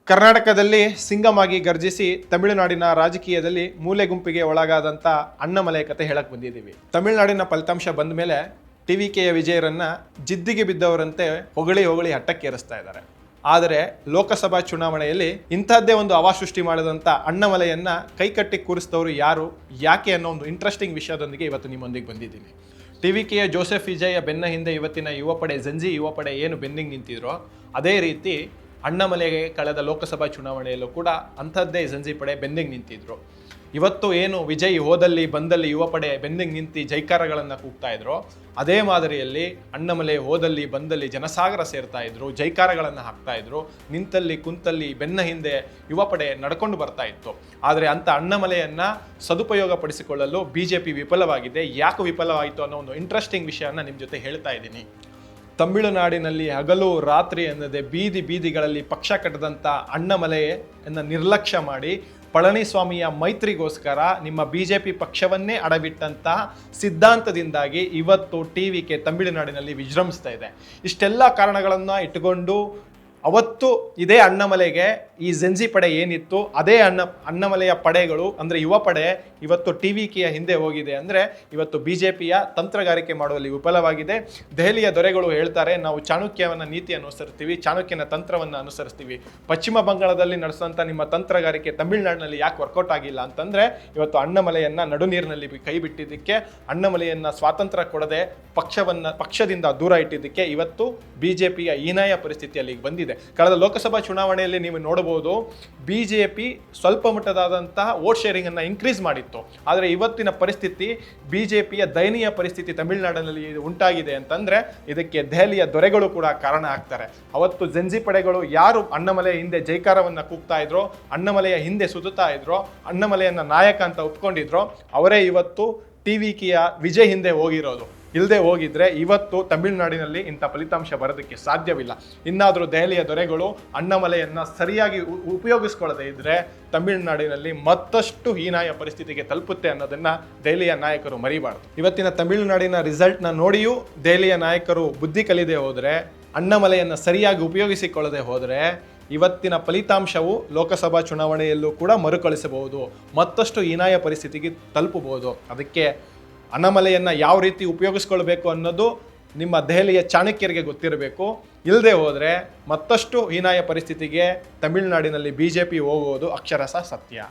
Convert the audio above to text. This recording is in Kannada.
ಕರ್ನಾಟಕದಲ್ಲಿ ಸಿಂಗಮಾಗಿ ಗರ್ಜಿಸಿ ತಮಿಳುನಾಡಿನ ರಾಜಕೀಯದಲ್ಲಿ ಮೂಲೆ ಗುಂಪಿಗೆ ಒಳಗಾದಂಥ ಅಣ್ಣಾಮಲೈ ಕತೆ ಹೇಳಕ್ ಬಂದಿದ್ದೀವಿ. ತಮಿಳುನಾಡಿನ ಫಲಿತಾಂಶ ಬಂದ ಮೇಲೆ ಟಿವಿಕೆಯ ವಿಜಯರನ್ನ ಜಿದ್ದಿಗೆ ಬಿದ್ದವರಂತೆ ಹೊಗಳಿ ಹಟ್ಟಕ್ಕೇರಿಸ್ತಾ ಇದ್ದಾರೆ. ಆದರೆ ಲೋಕಸಭಾ ಚುನಾವಣೆಯಲ್ಲಿ ಇಂಥದ್ದೇ ಒಂದು ಹವಾ ಸೃಷ್ಟಿ ಮಾಡಿದಂಥ ಅಣ್ಣಾಮಲೈಯನ್ನ ಕೈಕಟ್ಟಿ ಕೂರಿಸಿದವರು ಯಾರು, ಯಾಕೆ ಅನ್ನೋ ಒಂದು ಇಂಟ್ರೆಸ್ಟಿಂಗ್ ವಿಷಯದೊಂದಿಗೆ ಇವತ್ತು ನಿಮ್ಮೊಂದಿಗೆ ಬಂದಿದ್ದೀನಿ. ಟಿವಿಕೆಯ ಜೋಸೆಫ್ ವಿಜಯ ಬೆನ್ನ ಹಿಂದೆ ಇವತ್ತಿನ ಯುವ ಪಡೆ ಜಂಜಿ ಯುವ ಪಡೆ ಏನು ಬೆನ್ನಿಗೆ ನಿಂತಿದ್ರೋ ಅದೇ ರೀತಿ ಅಣ್ಣಾಮಲೈಗೆ ಕಳೆದ ಲೋಕಸಭಾ ಚುನಾವಣೆಯಲ್ಲೂ ಕೂಡ ಅಂಥದ್ದೇ ಜಂಜಿ ಪಡೆ ಬೆನ್ನಿಗೆ ನಿಂತಿದ್ರು. ಇವತ್ತು ಏನು ವಿಜಯ್ ಹೋದಲ್ಲಿ ಬಂದಲ್ಲಿ ಯುವ ಪಡೆ ಬೆನ್ನಿಗೆ ನಿಂತು ಜೈಕಾರಗಳನ್ನು ಕೂಗ್ತಾ ಇದ್ರು, ಅದೇ ಮಾದರಿಯಲ್ಲಿ ಅಣ್ಣಾಮಲೈ ಹೋದಲ್ಲಿ ಬಂದಲ್ಲಿ ಜನಸಾಗರ ಸೇರ್ತಾ ಇದ್ರು, ಜೈಕಾರಗಳನ್ನು ಹಾಕ್ತಾ ಇದ್ರು. ನಿಂತಲ್ಲಿ ಕುಂತಲ್ಲಿ ಬೆನ್ನ ಹಿಂದೆ ಯುವ ಪಡೆ ನಡ್ಕೊಂಡು ಬರ್ತಾ ಇತ್ತು. ಆದರೆ ಅಂಥ ಅಣ್ಣಾಮಲೈಯನ್ನ ಸದುಪಯೋಗ ಪಡಿಸಿಕೊಳ್ಳಲು BJP ವಿಫಲವಾಗಿದೆ. ಯಾಕೆ ವಿಫಲವಾಯಿತು ಅನ್ನೋ ಒಂದು ಇಂಟ್ರೆಸ್ಟಿಂಗ್ ವಿಷಯನ ನಿಮ್ಮ ಜೊತೆ ಹೇಳ್ತಾ ಇದ್ದೀನಿ. ತಮಿಳುನಾಡಿನಲ್ಲಿ ಹಗಲು ರಾತ್ರಿ ಅನ್ನದೆ ಬೀದಿಗಳಲ್ಲಿ ಪಕ್ಷ ಕಟ್ಟದಂಥ ಅಣ್ಣಾಮಲೈಯನ್ನು ನಿರ್ಲಕ್ಷ್ಯ ಮಾಡಿ ಪಳನಿಸ್ವಾಮಿಯ ಮೈತ್ರಿಗೋಸ್ಕರ ನಿಮ್ಮ BJP ಪಕ್ಷವನ್ನೇ ಅಡಬಿಟ್ಟಂತಹ ಸಿದ್ಧಾಂತದಿಂದಾಗಿ ಇವತ್ತು TVK ತಮಿಳುನಾಡಿನಲ್ಲಿ ವಿಜೃಂಭಿಸ್ತಾ ಇದೆ. ಇಷ್ಟೆಲ್ಲ ಕಾರಣಗಳನ್ನು ಇಟ್ಟುಕೊಂಡು ಅವತ್ತು ಇದೇ ಅಣ್ಣಾಮಲೈಗೆ ಈ ಜಂಜಿ ಪಡೆ ಏನಿತ್ತು ಅದೇ ಅಣ್ಣಾಮಲೈಯ ಪಡೆಗಳು ಅಂದರೆ ಯುವ ಪಡೆ ಇವತ್ತು TVKಯ ಹಿಂದೆ ಹೋಗಿದೆ. ಅಂದರೆ ಇವತ್ತು BJPಯ ತಂತ್ರಗಾರಿಕೆ ಮಾಡುವಲ್ಲಿ ವಿಫಲವಾಗಿದೆ. ದೆಹಲಿಯ ದೊರೆಗಳು ಹೇಳ್ತಾರೆ, ನಾವು ಚಾಣಕ್ಯನ ನೀತಿ ಅನುಸರಿಸ್ತೀವಿ, ಚಾಣಕ್ಯನ ತಂತ್ರವನ್ನು ಅನುಸರಿಸ್ತೀವಿ. ಪಶ್ಚಿಮ ಬಂಗಾಳದಲ್ಲಿ ನಡೆಸುವಂಥ ನಿಮ್ಮ ತಂತ್ರಗಾರಿಕೆ ತಮಿಳುನಾಡಿನಲ್ಲಿ ಯಾಕೆ ವರ್ಕೌಟ್ ಆಗಿಲ್ಲ ಅಂತಂದರೆ ಇವತ್ತು ಅಣ್ಣಾಮಲೈಯನ್ನು ನಡುನೀರಿನಲ್ಲಿ ಕೈ ಬಿಟ್ಟಿದ್ದಕ್ಕೆ, ಅಣ್ಣಾಮಲೈಯನ್ನು ಸ್ವಾತಂತ್ರ್ಯ ಕೊಡದೆ ಪಕ್ಷದಿಂದ ದೂರ ಇಟ್ಟಿದ್ದಕ್ಕೆ ಇವತ್ತು BJPಯ ಹೀನಾಯ ಪರಿಸ್ಥಿತಿಯಲ್ಲಿ ಬಂದಿದೆ. ಕಳೆದ ಲೋಕಸಭಾ ಚುನಾವಣೆಯಲ್ಲಿ ನೀವು ನೋಡಬಹುದು, BJP ಸ್ವಲ್ಪ ಮಟ್ಟದಾದಂತಹ ವೋಟ್ ಶೇರಿಂಗ್ ಅನ್ನ ಇನ್ಕ್ರೀಸ್ ಮಾಡಿತ್ತು. ಆದರೆ ಇವತ್ತಿನ ಪರಿಸ್ಥಿತಿ BJPಯ ದಯನೀಯ ಪರಿಸ್ಥಿತಿ ತಮಿಳುನಾಡಿನಲ್ಲಿ ಉಂಟಾಗಿದೆ ಅಂತಂದ್ರೆ ಇದಕ್ಕೆ ದೆಹಲಿಯ ದೊರೆಗಳು ಕೂಡ ಕಾರಣ ಆಗ್ತಾರೆ. ಅವತ್ತು ಜಂಜಿ ಪಡೆಗಳು ಯಾರು ಅಣ್ಣಾಮಲೈ ಹಿಂದೆ ಜೈಕಾರವನ್ನ ಕೂಗ್ತಾ ಇದ್ರೋ, ಅಣ್ಣಾಮಲೈಯ ಹಿಂದೆ ಸುತ್ತಾ ಇದ್ರೋ, ಅಣ್ಣಾಮಲೈಯನ್ನ ನಾಯಕ ಅಂತ ಒಪ್ಕೊಂಡಿದ್ರೋ ಅವರೇ ಇವತ್ತು TVKಯ ವಿಜಯ್ ಹಿಂದೆ ಹೋಗಿರೋದು. ಇಲ್ಲದೆ ಹೋಗಿದ್ರೆ ಇವತ್ತು ತಮಿಳುನಾಡಿನಲ್ಲಿ ಇಂಥ ಫಲಿತಾಂಶ ಬರೋದಕ್ಕೆ ಸಾಧ್ಯವಿಲ್ಲ. ಇನ್ನಾದರೂ ದೆಹಲಿಯ ದೊರೆಗಳು ಅಣ್ಣಾಮಲೈಯನ್ನು ಸರಿಯಾಗಿ ಉಪಯೋಗಿಸ್ಕೊಳ್ಳದೆ ಇದ್ರೆ ತಮಿಳುನಾಡಿನಲ್ಲಿ ಮತ್ತಷ್ಟು ಹೀನಾಯ ಪರಿಸ್ಥಿತಿಗೆ ತಲುಪುತ್ತೆ ಅನ್ನೋದನ್ನ ದೆಹಲಿಯ ನಾಯಕರು ಮರಿಬಾರ್ದು. ಇವತ್ತಿನ ತಮಿಳುನಾಡಿನ ರಿಸಲ್ಟ್ನ ನೋಡಿಯೂ ದೆಹಲಿಯ ನಾಯಕರು ಬುದ್ಧಿ ಕಲಿದೆ ಹೋದರೆ, ಅಣ್ಣಾಮಲೈಯನ್ನು ಸರಿಯಾಗಿ ಉಪಯೋಗಿಸಿಕೊಳ್ಳದೆ ಹೋದರೆ ಇವತ್ತಿನ ಫಲಿತಾಂಶವು ಲೋಕಸಭಾ ಚುನಾವಣೆಯಲ್ಲೂ ಕೂಡ ಮರುಕಳಿಸಬಹುದು, ಮತ್ತಷ್ಟು ಹೀನಾಯ ಪರಿಸ್ಥಿತಿಗೆ ತಲುಪಬಹುದು. ಅದಕ್ಕೆ ಅಣ್ಣಾಮಲೈಯನ್ನು ಯಾವ ರೀತಿ ಉಪಯೋಗಿಸ್ಕೊಳ್ಬೇಕು ಅನ್ನೋದು ನಿಮ್ಮ ದೆಹಲಿಯ ಚಾಣಕ್ಯರಿಗೆ ಗೊತ್ತಿರಬೇಕು. ಇಲ್ಲದೆ ಹೋದರೆ ಮತ್ತಷ್ಟು ಹೀನಾಯ ಪರಿಸ್ಥಿತಿಗೆ ತಮಿಳುನಾಡಿನಲ್ಲಿ BJP ಹೋಗುವುದು ಅಕ್ಷರಶಃ ಸತ್ಯ.